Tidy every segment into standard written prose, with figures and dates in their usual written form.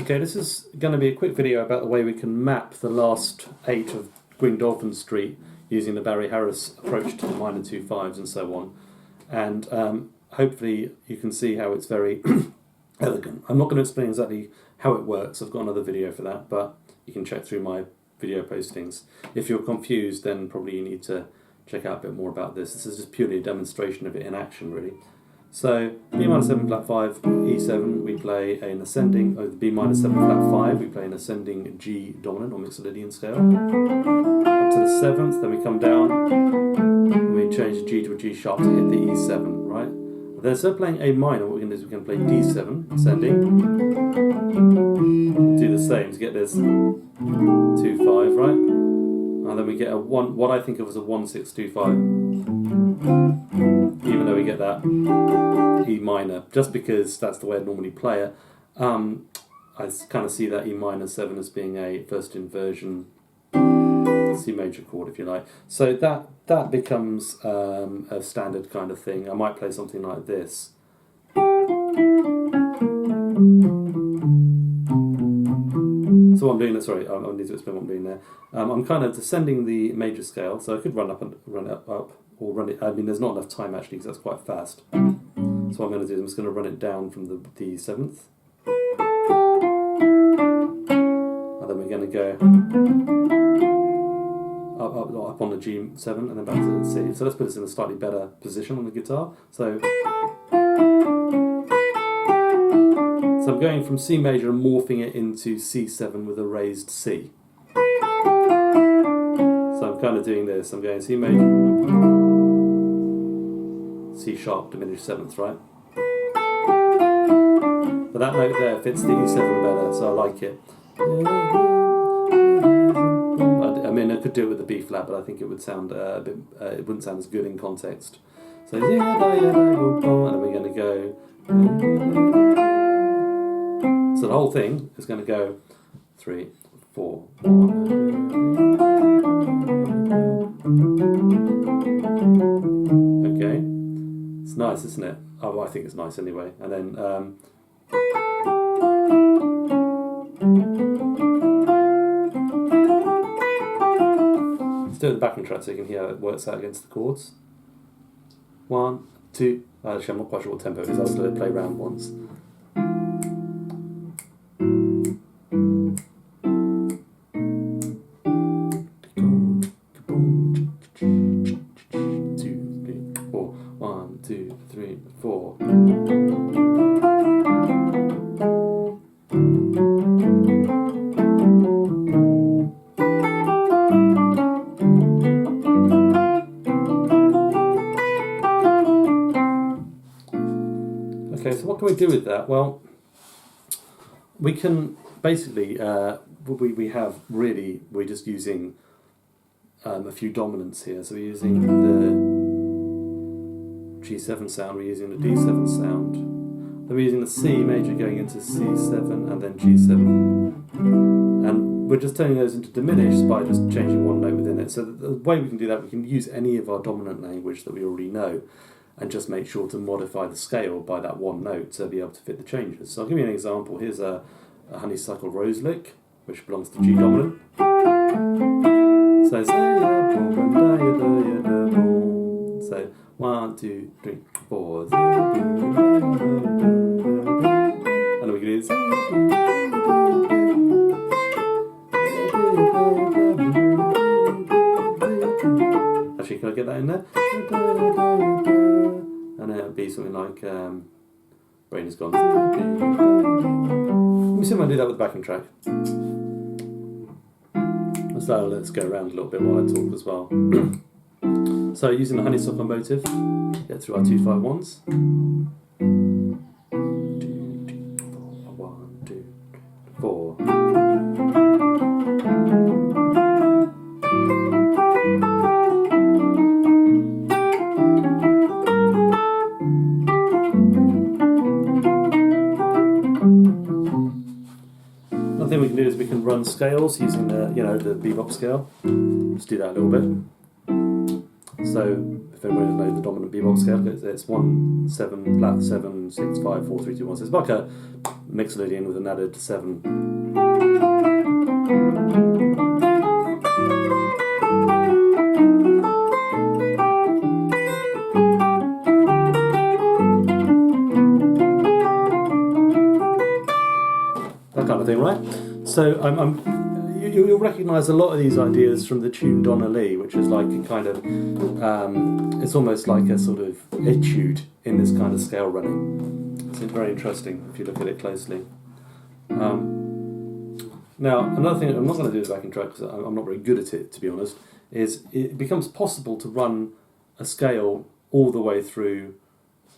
Okay, this is going to be a quick video about the way we can map the last 8 of Green Dolphin Street using the Barry Harris approach to the minor 2/5s and so on. And hopefully you can see how it's very elegant. I'm not going to explain exactly how it works. I've got another video for that, but you can check through my video postings. If you're confused, then probably you need to check out a bit more about this. This is just purely a demonstration of it in action, really. So B minor 7 flat 5, E7, we play an ascending, B minor 7 flat 5, we play an ascending G dominant or Mixolydian scale. Up to the 7th, then we come down, and we change the G to a G sharp to hit the E7, right? Then instead of playing A minor, what we're going to do is we're going to play D7, ascending. Do the same to get this 2/5, right? And then we get a what I think of as a 1/6-2/5. Even though we get that E minor, just because that's the way I normally play it. I kind of see that E minor 7 as being a first inversion C major chord, if you like. So that becomes a standard kind of thing. I might play something like this. So what I'm doing, sorry, I need to explain what I'm doing there. I'm kind of descending the major scale, so I could run up and run it up, or run it. I mean, there's not enough time actually because that's quite fast. So what I'm going to do is I'm just going to run it down from the 7th, and then we're going to go up on the G7 and then back to the C. So let's put this in a slightly better position on the guitar. So I'm going from C major and morphing it into C7 with a raised C. So I'm kind of doing this. I'm going C major, C sharp, diminished 7th, right? But that note there fits the E7 better, so I like it. I mean, I could do it with the B flat, but I think it would sound a bit. It wouldn't sound as good in context. So and then we're going to go. So the whole thing is going to go 3, 4, 1. Okay, it's nice, isn't it? Oh, I think it's nice anyway. And then let's do it the backing track so you can hear how it works out against the chords. 1, 2. Actually, I'm not quite sure what tempo it is. I'll just let it play round once. Okay, so what can we do with that? Well, we can basically, we're just using a few dominants here. So we're using the G7 sound, we're using the D7 sound, then we're using the C major going into C7 and then G7. And we're just turning those into diminished by just changing one note within it. So the way we can do that, we can use any of our dominant language that we already know and just make sure to modify the scale by that one note to be able to fit the changes. So I'll give you an example. Here's a honeysuckle rose lick, which belongs to G dominant. So it's so 1, 2, 3, 4. And then we can do this. Actually, can I get that in there? And then it would be something like Rain is Gone. Let me see if I can do that with the backing track. So let's go around a little bit while I talk as well. So using the honeysuckle motive, get through our 2/5-1s. 2, 1, 2, 4. Another thing we can do is we can run scales using the bebop scale. Let's do that a little bit. So if everybody knows the dominant bebop scale, it's 1, 7, flat 7, 6, 5, 4, 3, 2, 1. So it's like mixolydian with an added 7. That kind of thing, right? So you'll recognise a lot of these ideas from the tune Donna Lee, which is like a kind of, it's almost like a sort of etude in this kind of scale running. It's very interesting if you look at it closely. Now, another thing, I'm not going to do the backing track because I'm not very good at it, to be honest, is it becomes possible to run a scale all the way through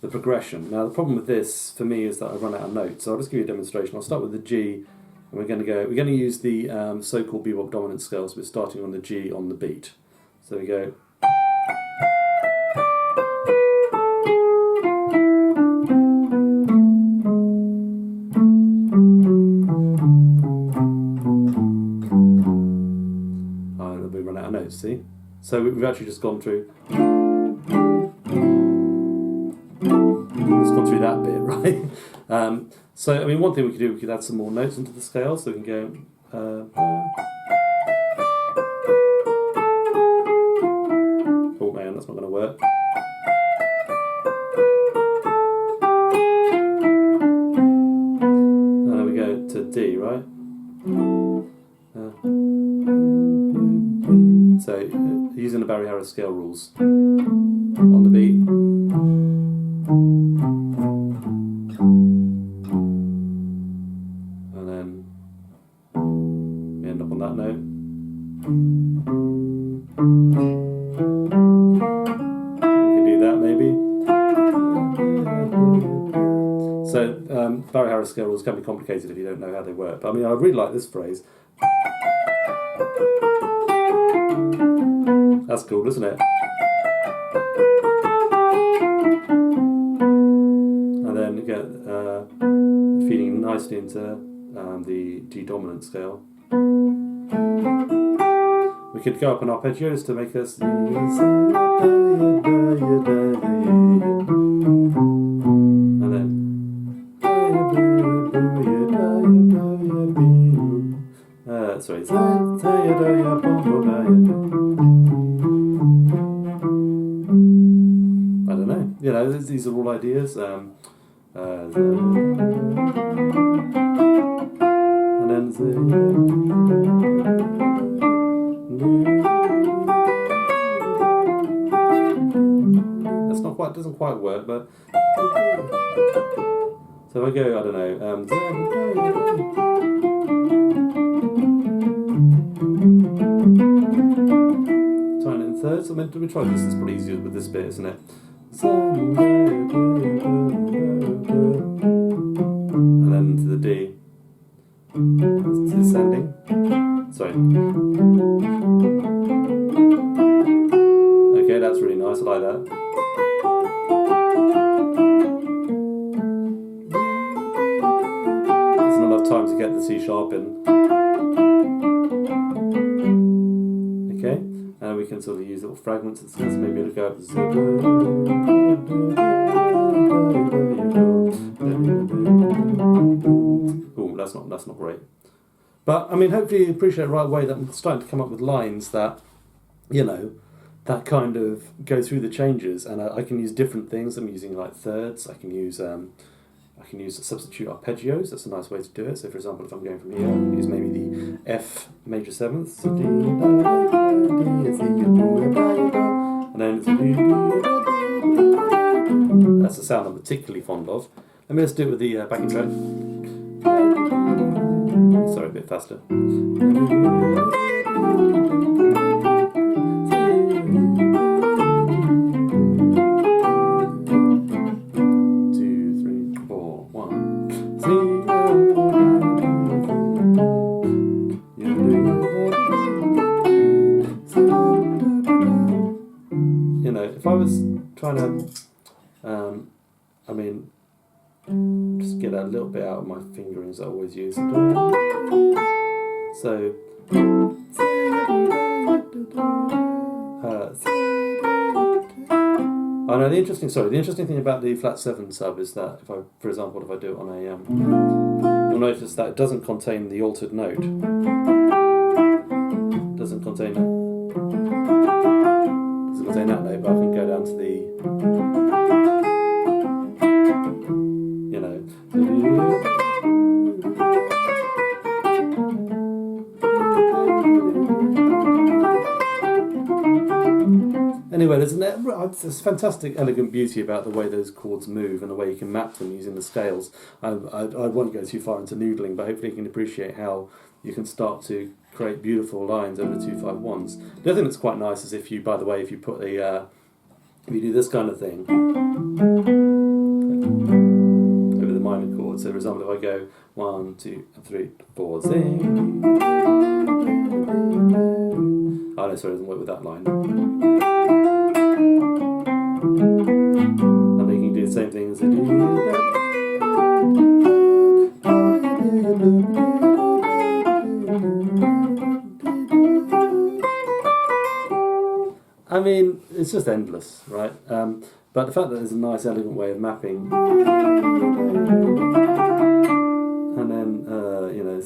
the progression. Now, the problem with this, for me, is that I run out of notes. So I'll just give you a demonstration. I'll start with the G, and we're going to use the so-called bebop dominant scale, so we're starting on the G on the beat. So we go. And we run out of notes, see? So we've actually just gone through. Just gone through that bit, right? So, I mean, one thing we could do, we could add some more notes into the scale, so we can go. Oh man, that's not going to work. And then we go to D, right? So, using the Barry Harris scale rules on the beat. And then we end up on that note. We can do that maybe. So Barry Harris scale rules can be complicated if you don't know how they work. But I mean, I really like this phrase. That's cool, isn't it? And then you get feeding nicely into the D dominant scale. We could go up an arpeggios to make us. And then. Sorry. I don't know. You know, these are all ideas. And then that's not quite, doesn't quite work, but so if I go, I don't know, trying it in thirds. I mean, we try this. It's probably easier with this bit, isn't it? And then to the D. It's descending. Sorry. Okay, that's really nice. I like that. There's not enough time to get the C sharp in. Okay, and we can sort of use little fragments. It's maybe go up. Oh, that's not great. But I mean, hopefully you appreciate right away that I'm starting to come up with lines that, you know, that kind of go through the changes, and I can use different things. I'm using like thirds. I can use substitute arpeggios. That's a nice way to do it. So, for example, if I'm going from here, I can use maybe the F major seventh, so D, and then it's that's a sound I'm particularly fond of. Let me just do it with the backing track. Sorry, a bit faster. 2, 3, 4, 1. You know, if I was trying to, I mean, just get a little bit out of my fingerings I always use. So, I I know the interesting thing about the flat 7 sub is that if I, for example, if I do it on a, you'll notice that it doesn't contain the altered note. It doesn't contain that. Doesn't contain that note, but I can go down to the, you know. Anyway, there's this fantastic, elegant beauty about the way those chords move and the way you can map them using the scales. I won't go too far into noodling, but hopefully you can appreciate how you can start to create beautiful lines over the 2-5-1s. The other thing that's quite nice is if you, by the way, if you put a, if you do this kind of thing over the minor chords. So, for example, if I go 1, 2, 3, 4, zing. Oh no, sorry, it doesn't work with that line. And then you can do the same thing as a I mean, it's just endless, right? But the fact that there's a nice, elegant way of mapping, and then, you know,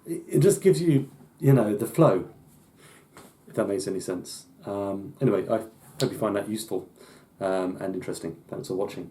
it just gives you, you know, the flow, if that makes any sense. Anyway, I hope you find that useful and interesting. Thanks for watching.